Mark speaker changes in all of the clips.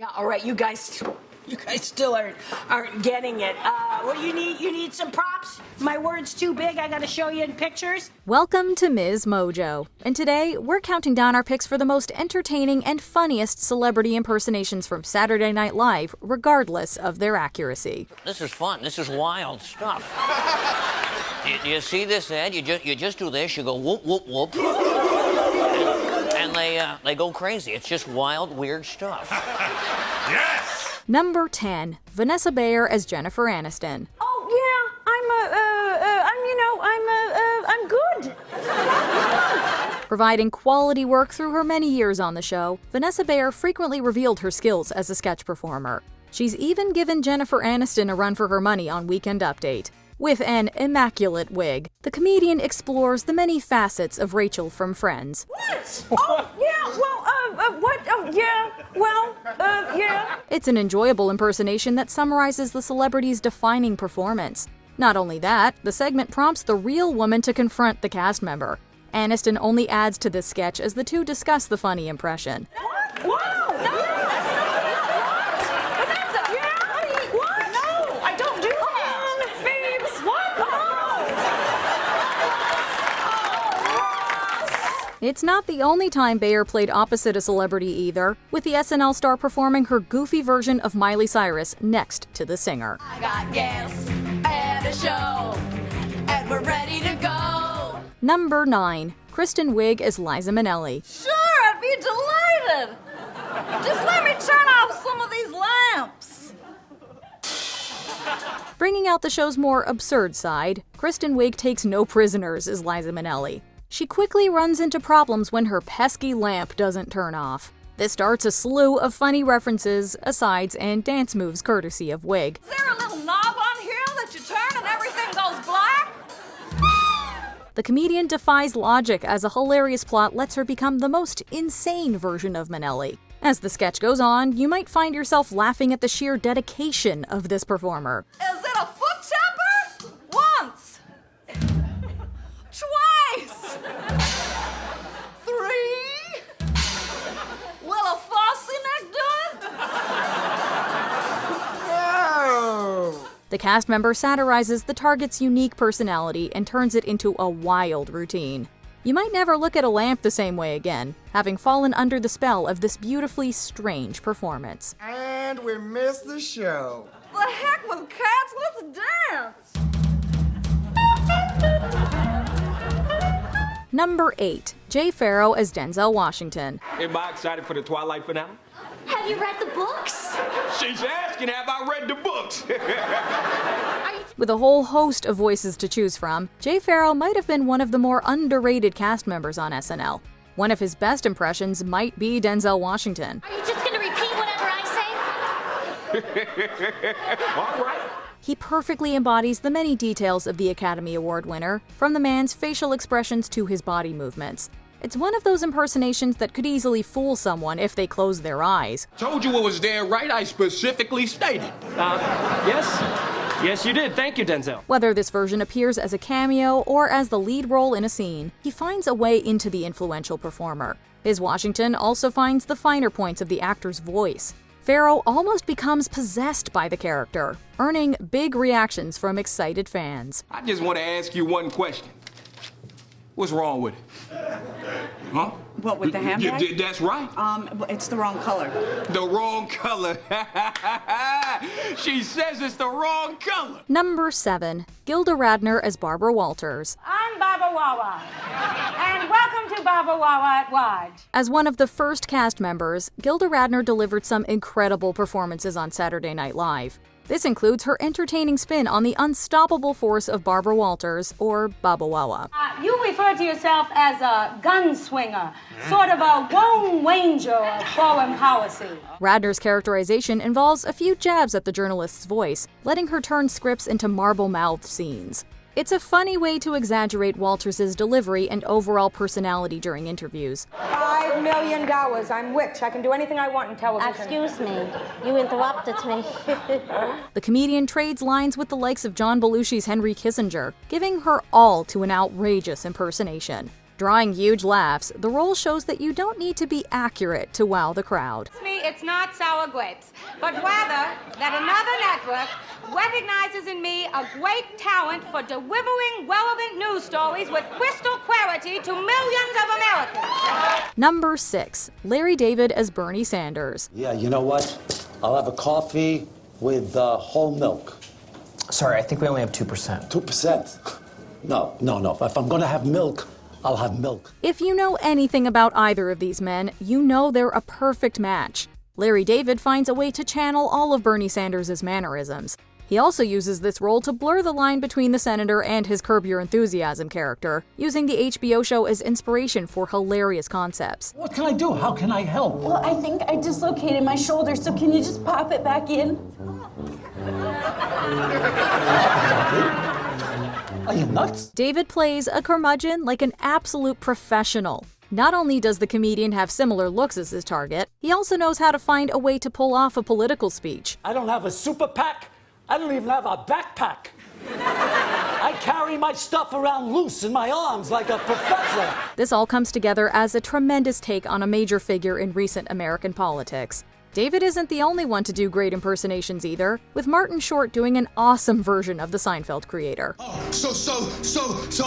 Speaker 1: Yeah, all right, you guys still aren't getting it. What do you need? You need some props? My word's too big. I gotta show you in pictures.
Speaker 2: Welcome to MsMojo, and today we're counting down our picks for the most entertaining and funniest celebrity impersonations from Saturday Night Live, regardless of their accuracy.
Speaker 3: This is fun. This is wild stuff. you see this ad? You just do this. You go whoop whoop whoop, and they go crazy. It's just wild, weird stuff.
Speaker 4: Yes!
Speaker 2: Number 10, Vanessa Bayer as Jennifer Aniston.
Speaker 5: Oh yeah, I'm good.
Speaker 2: Providing quality work through her many years on the show, Vanessa Bayer frequently revealed her skills as a sketch performer. She's even given Jennifer Aniston a run for her money on Weekend Update. With an immaculate wig, the comedian explores the many facets of Rachel from Friends.
Speaker 5: What? Oh yeah, well, what? Oh yeah, well, yeah.
Speaker 2: It's an enjoyable impersonation that summarizes the celebrity's defining performance. Not only that, the segment prompts the real woman to confront the cast member. Aniston only adds to this sketch as the two discuss the funny impression.
Speaker 5: What? Wow! No, that's not what? Vanessa, yeah? What? No, I don't do that. Babes, what?
Speaker 2: It's not the only time Bayer played opposite a celebrity either, with the SNL star performing her goofy version of Miley Cyrus next to the singer.
Speaker 6: I got gas and a show, and we're ready to go.
Speaker 2: Number 9, Kristen Wiig as Liza Minnelli.
Speaker 6: Sure, I'd be delighted. Just let me turn off some of these lamps.
Speaker 2: Bringing out the show's more absurd side, Kristen Wiig takes no prisoners as Liza Minnelli. She quickly runs into problems when her pesky lamp doesn't turn off. This starts a slew of funny references, asides, and dance moves courtesy of Wiig.
Speaker 6: Is there a little knob on here that you turn and everything goes black?
Speaker 2: The comedian defies logic as a hilarious plot lets her become the most insane version of Minnelli. As the sketch goes on, you might find yourself laughing at the sheer dedication of this performer.
Speaker 6: Is it a foot tapper? Once. Twice. 3. Will a fussy neck do it?
Speaker 2: The cast member satirizes the target's unique personality and turns it into a wild routine. You might never look at a lamp the same way again, having fallen under the spell of this beautifully strange performance.
Speaker 7: And we missed the show.
Speaker 6: The heck with cats, let's dance!
Speaker 2: Number 8, Jay Pharoah as Denzel Washington.
Speaker 8: Everybody excited for the Twilight finale?
Speaker 9: Have you read the books?
Speaker 8: She's asking, have I read the books?
Speaker 2: With a whole host of voices to choose from, Jay Pharoah might have been one of the more underrated cast members on SNL. One of his best impressions might be Denzel Washington.
Speaker 9: Are you just going to repeat whatever I say?
Speaker 8: All right.
Speaker 2: He perfectly embodies the many details of the Academy Award winner, from the man's facial expressions to his body movements. It's one of those impersonations that could easily fool someone if they close their eyes.
Speaker 8: Told you what was there, right? I specifically stated.
Speaker 10: Yes, you did. Thank you, Denzel.
Speaker 2: Whether this version appears as a cameo or as the lead role in a scene, he finds a way into the influential performer. His Washington also finds the finer points of the actor's voice. Pharoah almost becomes possessed by the character, earning big reactions from excited fans.
Speaker 8: I just want to ask you one question. What's wrong with it? Huh?
Speaker 11: What, with the handbag?
Speaker 8: That's right.
Speaker 11: It's the wrong color.
Speaker 8: The wrong color. She says it's the wrong color.
Speaker 2: Number 7, Gilda Radner as Barbara Walters.
Speaker 5: I'm Baba Wawa, and welcome to Baba Wawa at Lodge.
Speaker 2: As one of the first cast members, Gilda Radner delivered some incredible performances on Saturday Night Live. This includes her entertaining spin on the unstoppable force of Barbara Walters, or Baba Wawa.
Speaker 5: You refer to yourself as a gunswinger, sort of a Lone Ranger of foreign policy.
Speaker 2: Radner's characterization involves a few jabs at the journalist's voice, letting her turn scripts into marble-mouthed scenes. It's a funny way to exaggerate Walters' delivery and overall personality during interviews.
Speaker 5: $5 million. I'm rich. I can do anything I want in television.
Speaker 9: Excuse me. You interrupted me.
Speaker 2: The comedian trades lines with the likes of John Belushi's Henry Kissinger, giving her all to an outrageous impersonation. Drawing huge laughs, the role shows that you don't need to be accurate to wow the crowd.
Speaker 10: It's not sour grapes, but rather that another network recognizes in me a great talent for delivering relevant news stories with crystal clarity to millions of Americans.
Speaker 2: Number 6. Larry David as Bernie Sanders.
Speaker 12: Yeah, you know what? I'll have a coffee with whole milk.
Speaker 13: Sorry, I think we only have 2%.
Speaker 12: 2%? No. If I'm gonna have milk, I'll have milk.
Speaker 2: If you know anything about either of these men, you know they're a perfect match. Larry David finds a way to channel all of Bernie Sanders' mannerisms. He also uses this role to blur the line between the senator and his Curb Your Enthusiasm character, using the HBO show as inspiration for hilarious concepts.
Speaker 12: What can I do? How can I help?
Speaker 6: Well, I think I dislocated my shoulder, so can you just pop it back in?
Speaker 12: Are you nuts?
Speaker 2: David plays a curmudgeon like an absolute professional. Not only does the comedian have similar looks as his target, he also knows how to find a way to pull off a political speech.
Speaker 12: I don't have a super PAC. I don't even have a backpack. I carry my stuff around loose in my arms like a professor.
Speaker 2: This all comes together as a tremendous take on a major figure in recent American politics. David isn't the only one to do great impersonations either, with Martin Short doing an awesome version of the Seinfeld creator.
Speaker 14: Oh, so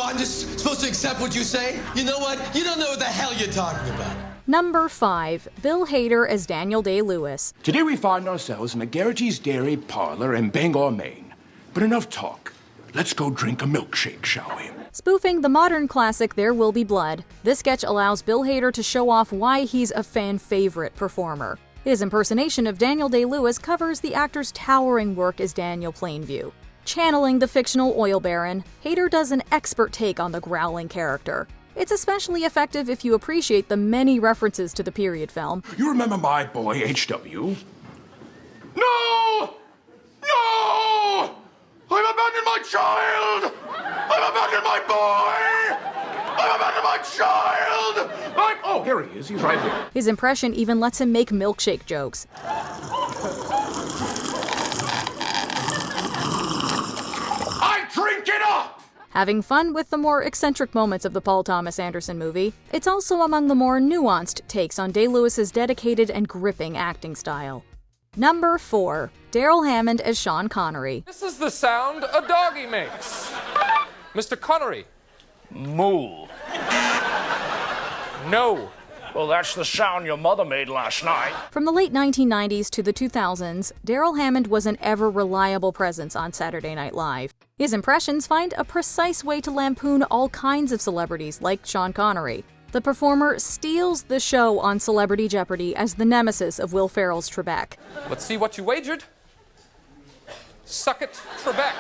Speaker 14: I'm just supposed to accept what you say? You know what? You don't know what the hell you're talking about.
Speaker 2: Number 5. Bill Hader as Daniel Day-Lewis.
Speaker 8: Today we find ourselves in a Garrity's Dairy Parlor in Bangor, Maine. But enough talk. Let's go drink a milkshake, shall we?
Speaker 2: Spoofing the modern classic There Will Be Blood, this sketch allows Bill Hader to show off why he's a fan favorite performer. His impersonation of Daniel Day-Lewis covers the actor's towering work as Daniel Plainview. Channeling the fictional oil baron, Hader does an expert take on the growling character. It's especially effective if you appreciate the many references to the period film.
Speaker 8: You remember my boy, H.W.? No! No! I've abandoned my child! I've abandoned my boy! I've abandoned my child! Oh, here he is. He's right here.
Speaker 2: His impression even lets him make milkshake jokes.
Speaker 8: I drink it up!
Speaker 2: Having fun with the more eccentric moments of the Paul Thomas Anderson movie, it's also among the more nuanced takes on Day-Lewis's dedicated and gripping acting style. Number 4. Darrell Hammond as Sean Connery.
Speaker 15: This is the sound a doggy makes. Mr. Connery.
Speaker 16: Moo.
Speaker 15: No.
Speaker 16: Well, that's the sound your mother made last night.
Speaker 2: From the late 1990s to the 2000s, Darrell Hammond was an ever-reliable presence on Saturday Night Live. His impressions find a precise way to lampoon all kinds of celebrities like Sean Connery. The performer steals the show on Celebrity Jeopardy as the nemesis of Will Ferrell's Trebek.
Speaker 15: Let's see what you wagered. Suck it, Trebek.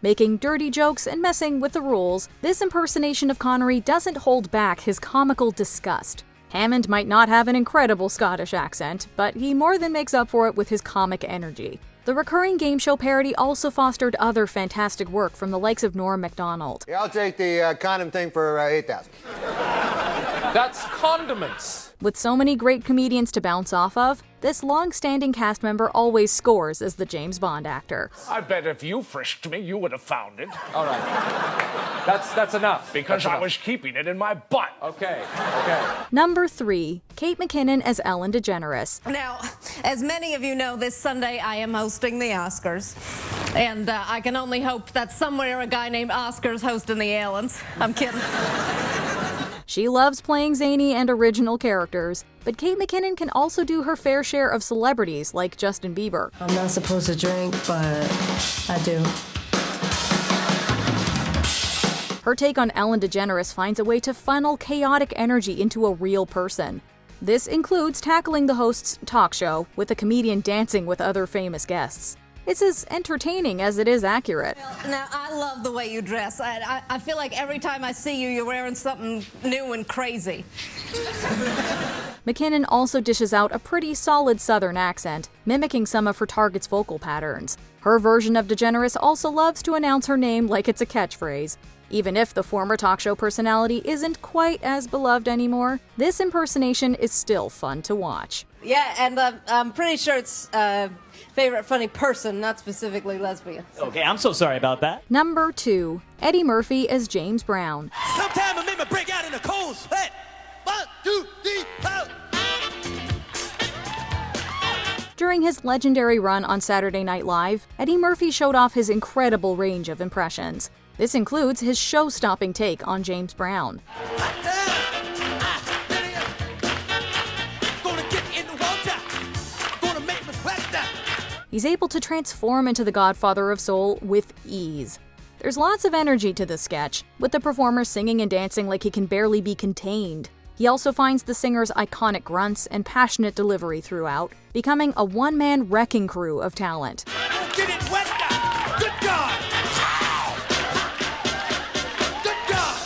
Speaker 2: Making dirty jokes and messing with the rules, this impersonation of Connery doesn't hold back his comical disgust. Hammond might not have an incredible Scottish accent, but he more than makes up for it with his comic energy. The recurring game show parody also fostered other fantastic work from the likes of Norm Macdonald.
Speaker 17: Yeah, I'll take the condom thing for $8,000.
Speaker 15: That's condiments.
Speaker 2: With so many great comedians to bounce off of, this long-standing cast member always scores as the James Bond actor.
Speaker 16: I bet if you frisked me, you would have found it.
Speaker 15: All right. That's enough.
Speaker 16: Because I was keeping it in my butt.
Speaker 15: Okay.
Speaker 2: Number 3. Kate McKinnon as Ellen DeGeneres.
Speaker 6: Now, as many of you know, this Sunday I am hosting the Oscars. And I can only hope that somewhere a guy named Oscar's hosting the Ellens. I'm kidding.
Speaker 2: She loves playing zany and original characters, but Kate McKinnon can also do her fair share of celebrities like Justin Bieber.
Speaker 18: I'm not supposed to drink, but I do.
Speaker 2: Her take on Ellen DeGeneres finds a way to funnel chaotic energy into a real person. This includes tackling the host's talk show, with a comedian dancing with other famous guests. It's as entertaining as it is accurate.
Speaker 6: Well, now, I love the way you dress. I feel like every time I see you, you're wearing something new and crazy.
Speaker 2: McKinnon also dishes out a pretty solid Southern accent, mimicking some of her target's vocal patterns. Her version of DeGeneres also loves to announce her name like it's a catchphrase. Even if the former talk show personality isn't quite as beloved anymore, this impersonation is still fun to watch.
Speaker 6: Yeah, and I'm pretty sure it's favorite funny person, not specifically lesbian.
Speaker 19: Okay, I'm so sorry about that.
Speaker 2: Number 2. Eddie Murphy as James Brown.
Speaker 14: Sometime I make me break out in a cold sweat. 1, 2, 3, 4.
Speaker 2: During his legendary run on Saturday Night Live, Eddie Murphy showed off his incredible range of impressions. This includes his show-stopping take on James Brown. He's able to transform into the Godfather of Soul with ease. There's lots of energy to the sketch, with the performer singing and dancing like he can barely be contained. He also finds the singer's iconic grunts and passionate delivery throughout, becoming a one-man wrecking crew of talent.
Speaker 14: Get it wet now. Good God. Good God.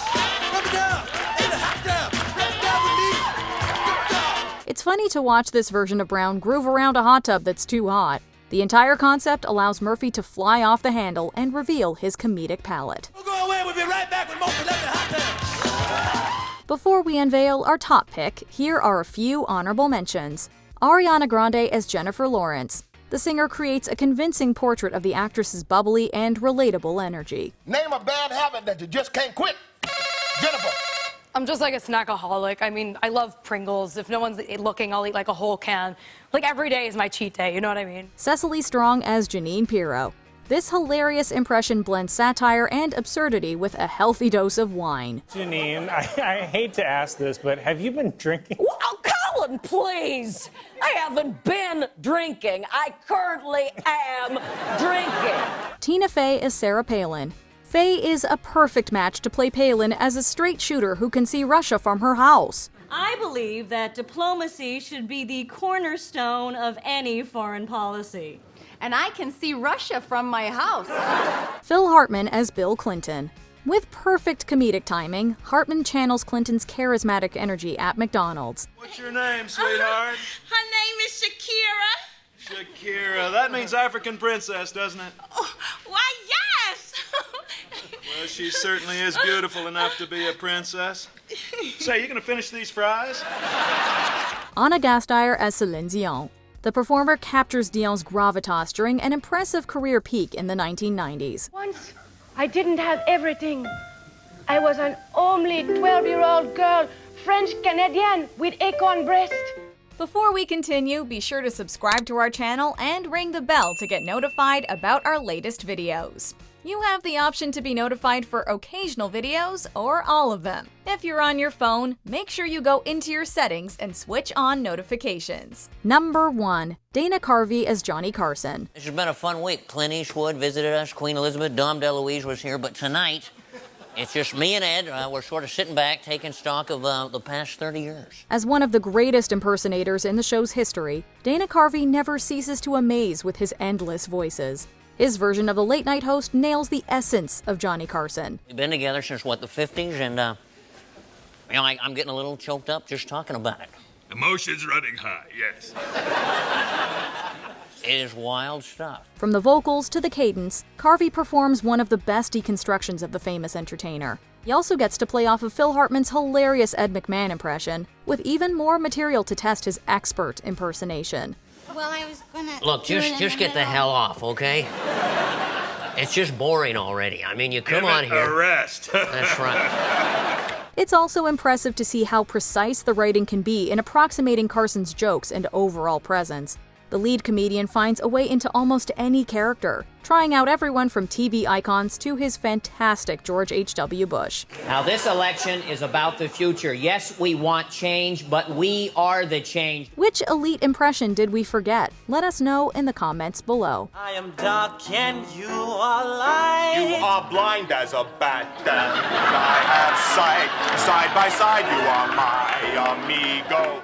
Speaker 14: Rub it down. Ain't a hot down. Rub it down with me. Good God.
Speaker 2: It's funny to watch this version of Brown groove around a hot tub that's too hot. The entire concept allows Murphy to fly off the handle and reveal his comedic palette.
Speaker 14: We'll go away. We'll be right back with more celebrity hot tub.
Speaker 2: Before we unveil our top pick, here are a few honorable mentions. Ariana Grande as Jennifer Lawrence. The singer creates a convincing portrait of the actress's bubbly and relatable energy.
Speaker 8: Name a bad habit that you just can't quit. Jennifer.
Speaker 5: I'm just like a snackaholic. I mean, I love Pringles. If no one's looking, I'll eat like a whole can. Like every day is my cheat day, you know what I mean?
Speaker 2: Cecily Strong as Janine Pirro. This hilarious impression blends satire and absurdity with a healthy dose of wine.
Speaker 20: Janine, I hate to ask this, but have you been drinking?
Speaker 1: Oh, Colin, please! I haven't been drinking. I currently am drinking.
Speaker 2: Tina Fey as Sarah Palin. Fey is a perfect match to play Palin as a straight shooter who can see Russia from her house.
Speaker 21: I believe that diplomacy should be the cornerstone of any foreign policy.
Speaker 5: And I can see Russia from my house.
Speaker 2: Phil Hartman as Bill Clinton. With perfect comedic timing, Hartman channels Clinton's charismatic energy at McDonald's.
Speaker 22: What's your name, sweetheart?
Speaker 23: Her name is Shakira.
Speaker 22: Shakira. That means African princess, doesn't it?
Speaker 23: Oh, why, yes.
Speaker 22: Well, she certainly is beautiful enough to be a princess. Say, you gonna finish these fries?
Speaker 2: Anna Gasteyer as Celine Dion. The performer captures Dion's gravitas during an impressive career peak in the 1990s.
Speaker 24: Once, I didn't have everything. I was an only 12-year-old girl, French-Canadian, with acorn breast.
Speaker 2: Before we continue, be sure to subscribe to our channel and ring the bell to get notified about our latest videos. You have the option to be notified for occasional videos or all of them. If you're on your phone, make sure you go into your settings and switch on notifications. Number 1. Dana Carvey as Johnny Carson.
Speaker 3: This has been a fun week. Clint Eastwood visited us, Queen Elizabeth, Dom DeLuise was here, but tonight, it's just me and Ed. We're sort of sitting back, taking stock of the past 30 years.
Speaker 2: As one of the greatest impersonators in the show's history, Dana Carvey never ceases to amaze with his endless voices. His version of the late-night host nails the essence of Johnny Carson.
Speaker 3: We've been together since, what, the 50s? And, I'm getting a little choked up just talking about it.
Speaker 4: Emotions running high, yes.
Speaker 3: It is wild stuff.
Speaker 2: From the vocals to the cadence, Carvey performs one of the best deconstructions of the famous entertainer. He also gets to play off of Phil Hartman's hilarious Ed McMahon impression, with even more material to test his expert impersonation.
Speaker 9: Well, I was gonna...
Speaker 3: Look, just get the hell off, okay? It's just boring already. I mean, you come on here.
Speaker 4: A rest.
Speaker 3: That's right.
Speaker 2: It's also impressive to see how precise the writing can be in approximating Carson's jokes and overall presence. The lead comedian finds a way into almost any character, trying out everyone from TV icons to his fantastic George H.W. Bush.
Speaker 25: Now, this election is about the future. Yes, we want change, but we are the change.
Speaker 2: Which elite impression did we forget? Let us know in the comments below.
Speaker 26: I am dark and you are light.
Speaker 8: You are blind as a bat and I have sight. Side by side you are my amigo.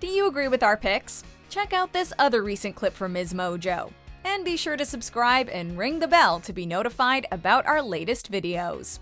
Speaker 2: Do you agree with our picks? Check out this other recent clip from MsMojo. And be sure to subscribe and ring the bell to be notified about our latest videos.